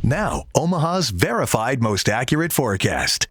Now, Omaha's verified most accurate forecast.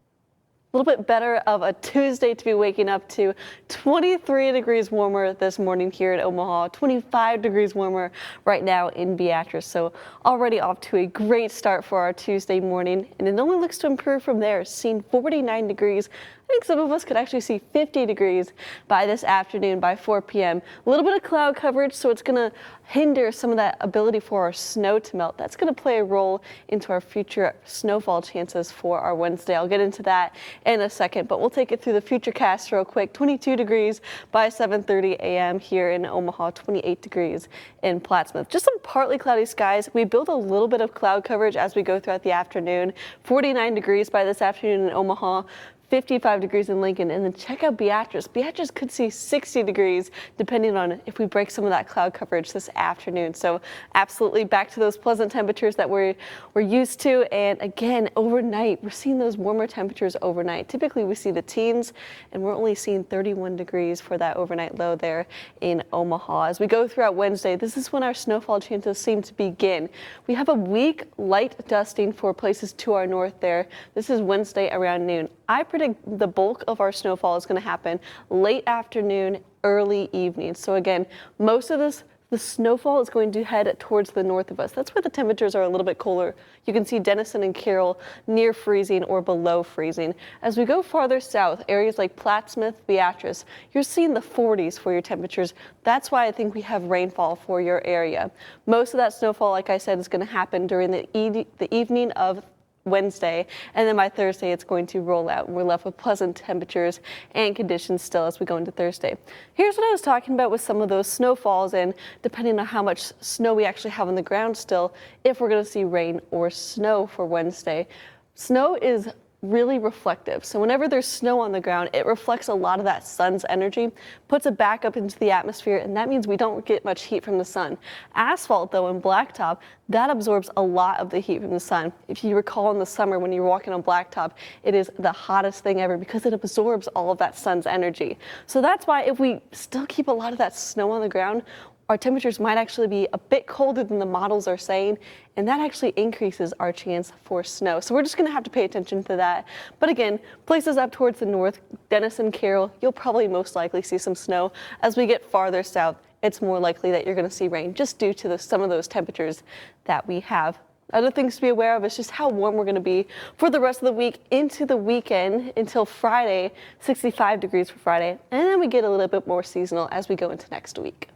A little bit better of a Tuesday to be waking up to. 23 degrees warmer this morning here in Omaha, 25 degrees warmer right now in Beatrice. So already off to a great start for our Tuesday morning, and it only looks to improve from there, seeing 49 degrees. I think some of us could actually see 50 degrees by this afternoon, by 4 p.m. A little bit of cloud coverage, so it's going to hinder some of that ability for our snow to melt. That's going to play a role into our future snowfall chances for our Wednesday. I'll get into that in a second, but we'll take it through the futurecast real quick. 22 degrees by 7:30 a.m. here in Omaha, 28 degrees in Plattsmouth. Just some partly cloudy skies. We build a little bit of cloud coverage as we go throughout the afternoon. 49 degrees by this afternoon in Omaha. 55 degrees in Lincoln, and then check out Beatrice. Beatrice could see 60 degrees depending on if we break some of that cloud coverage this afternoon. So absolutely back to those pleasant temperatures that we're used to. And again, overnight, we're seeing those warmer temperatures overnight. Typically we see the teens, and we're only seeing 31 degrees for that overnight low there in Omaha. As we go throughout Wednesday, this is when our snowfall chances seem to begin. We have a weak light dusting for places to our north there. This is Wednesday around noon. I predict the bulk of our snowfall is going to happen late afternoon, early evening. So again, most of the snowfall is going to head towards the north of us. That's where the temperatures are a little bit cooler. You can see Denison and Carroll near freezing or below freezing. As we go farther south, areas like Plattsmouth, Beatrice, you're seeing the 40s for your temperatures. That's why I think we have rainfall for your area. Most of that snowfall, like I said, is going to happen during the evening of Wednesday, and then by Thursday it's going to roll out, and we're left with pleasant temperatures and conditions still as we go into Thursday. Here's what I was talking about with some of those snowfalls, and depending on how much snow we actually have on the ground still, if we're going to see rain or snow for Wednesday. Snow is really reflective. So whenever there's snow on the ground, it reflects a lot of that sun's energy, puts it back up into the atmosphere, and that means we don't get much heat from the sun. Asphalt, though, and blacktop, that absorbs a lot of the heat from the sun. If you recall in the summer when you're walking on blacktop, it is the hottest thing ever because it absorbs all of that sun's energy. So that's why if we still keep a lot of that snow on the ground, our temperatures might actually be a bit colder than the models are saying, and that actually increases our chance for snow. So we're just going to have to pay attention to that. But again, places up towards the north, Denison, Carroll, you'll probably most likely see some snow. As we get farther south, it's more likely that you're going to see rain just due to some of those temperatures that we have. Other things to be aware of is just how warm we're going to be for the rest of the week into the weekend until Friday, 65 degrees for Friday, and then we get a little bit more seasonal as we go into next week.